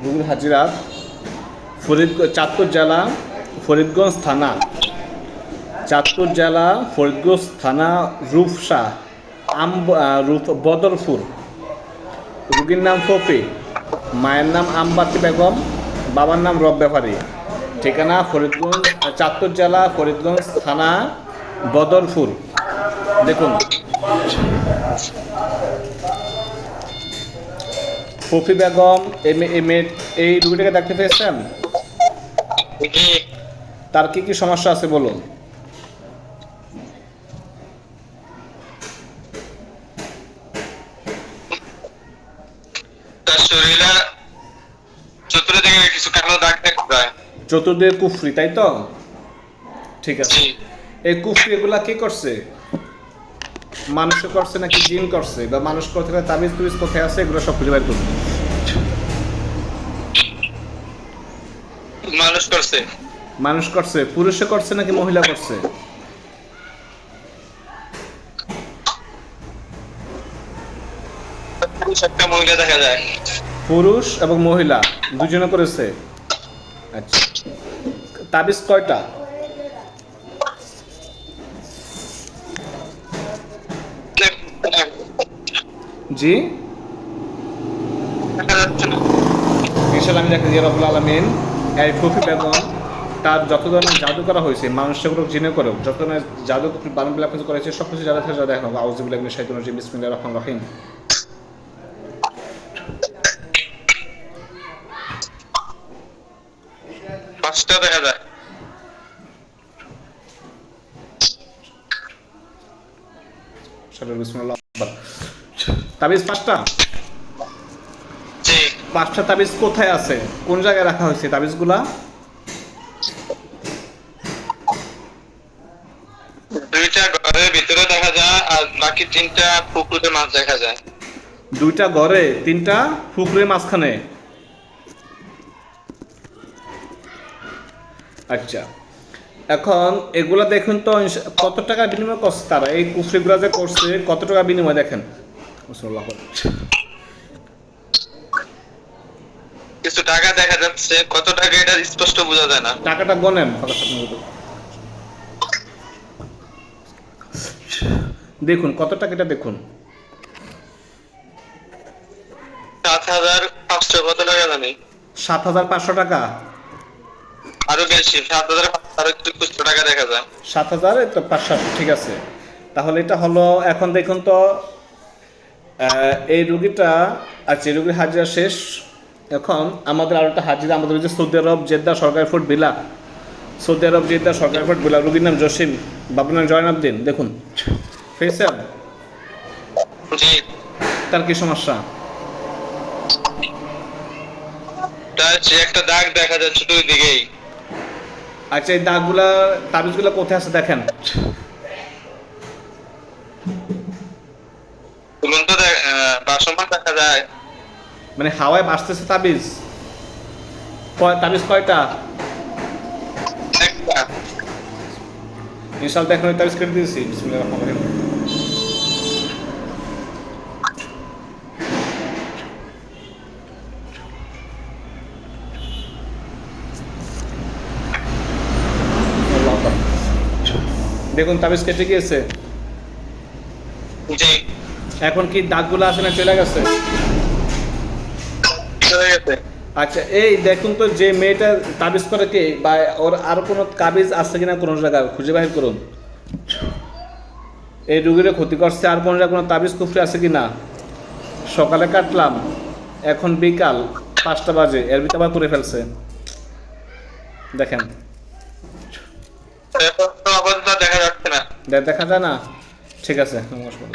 রোগীর হাজিরাত চাঁদপুর জেলা ফরিদগঞ্জ থানা, চাঁদপুর জেলা ফরিদগঞ্জ থানা, রূপসা বদরপুর। রোগীর নাম ফপি, মায়ের নাম আমবাতি বেগম, বাবার নাম রব ব্যাপারী। ঠিকানা ফরিদগঞ্জ, চাঁদপুর জেলা ফরিদগঞ্জ থানা, বদরপুর। দেখুন, ফফি বেগম এই রোগীটাকে দেখতে পেয়েছেন? তার কি কি সমস্যা আছে বলুন? চতুর্দিকে কুফরি, তাই তো? ঠিক আছে। এই কুফরি এগুলা কে করছে? মানুষে করছে নাকি জিন করছে? বা মানুষ কোথায়, তাবিজ তুবিজ কোথায় আছে, এগুলো সব খুঁজে বের করবে। মানুষ করছে। মানুষ করছে? পুরুষে করছে নাকি মহিলা করছে? পুরুষ একটা মহিলা দেখা যায়। পুরুষ এবং মহিলা দুজনে করেছে। আচ্ছা, তাবিজ কয়টা? জি, ইনশাআল্লাহ আমি দেখি রব্বুল আলামিন এই ফফি বেগম তার যত ধরনের জাদু করা হয়েছে, মানুষ সেগুলো জেনে করুক, যত ধরনের জাদু বানান কিছু করেছে, সব কিছু যারা থেকে যা দেখানো। আউযুবিল্লাহি মিনাশ শাইতানির রাজিম, বিসমিল্লাহির রহমানির রহিম। পাঁচটা দেখা যায়। বিসমিল্লাহ। তাবিজ পাঁচটা? জি। পাঁচটা তাবিজ কোথায় আছে, কোন জায়গায় রাখা হয়েছে তাবিজগুলা? দুইটা ঘরের ভিতরে দেখা যায়, আর বাকি তিনটা পুকুরে মাছ দেখা যায়। দুইটা ঘরে, তিনটা পুকুরের মাঝখানে। আচ্ছা, এখন এগুলা দেখুন তো কত টাকা বিনিময় করছে তারা, এই কুফরিগুলা যে করছে কত টাকা বিনিময় দেখেন। কিছু টাকা দেখা যাচ্ছে, কত টাকা এটা স্পষ্ট বোঝা যায় না। টাকাটা গনেন। দেখুন কত টাকা, এটা দেখুন। 7,500 কত টাকা জানি। 7,500 টাকা? আরো বেশি, 7,500 আরো একটু খুচরো টাকা দেখা যায়। 7,500, ঠিক আছে। তাহলে এটা হলো, এখন দেখুন তো এই রুগীটা, আচ্ছা এই রুগীর হাজিরা শেষ। এখন আমাদের আরো একটা হাজিরা, আমাদের যে সৌদি আরব জেদ্দা সরকারি ফুড বিলা, সৌদি আরব জেদ্দা সরকারি ফুড বিলা, রুগীর নাম জসিম, বাবুর নাম জয়নাবদ্দিন। দেখুন পেয়েছেন? জি। তার কি সমস্যা? তার যে একটা দাগ দেখা যাচ্ছে দুই দিকেই। আচ্ছা, এই দাগগুলা তাবিজগুলা কোথায় আছে দেখেন। তুলন্ত বাসমান দেখা যায়। মানে হাওয়ায় ভাসতেছে তাবিজ? তাবিজ কয়টা? একটা। ইনশাআল্লাহ এখন তাবিজ কেটে দিয়েছি। বিসমিল্লাহির রহমানির রহিম। দেখুন তাবিজ কেটে গিয়েছে। জি। এখন কি দাগগুলো আছে না চলে গেছে? চলে গেছে। আচ্ছা, এই দেখুন তো যে মেয়েটা তাবিজ করে কে, বা ওর আরো কোনো তাবিজ আছে কিনা কোনো জায়গায় খুঁজে বাহির করুন। এই রুগীরা ক্ষতি করছে আর কোনো জায়গায় কোনো তাবিজ কুফরি আছে কিনা। সকালে কাটলাম, এখন বিকাল 5টা বাজে, এর ভিতরে আবার করে ফেলছে। দেখেন, এখন তো আপাতত দেখা যাচ্ছে না। দেখা যায় না। ঠিক আছে, নমস্কার।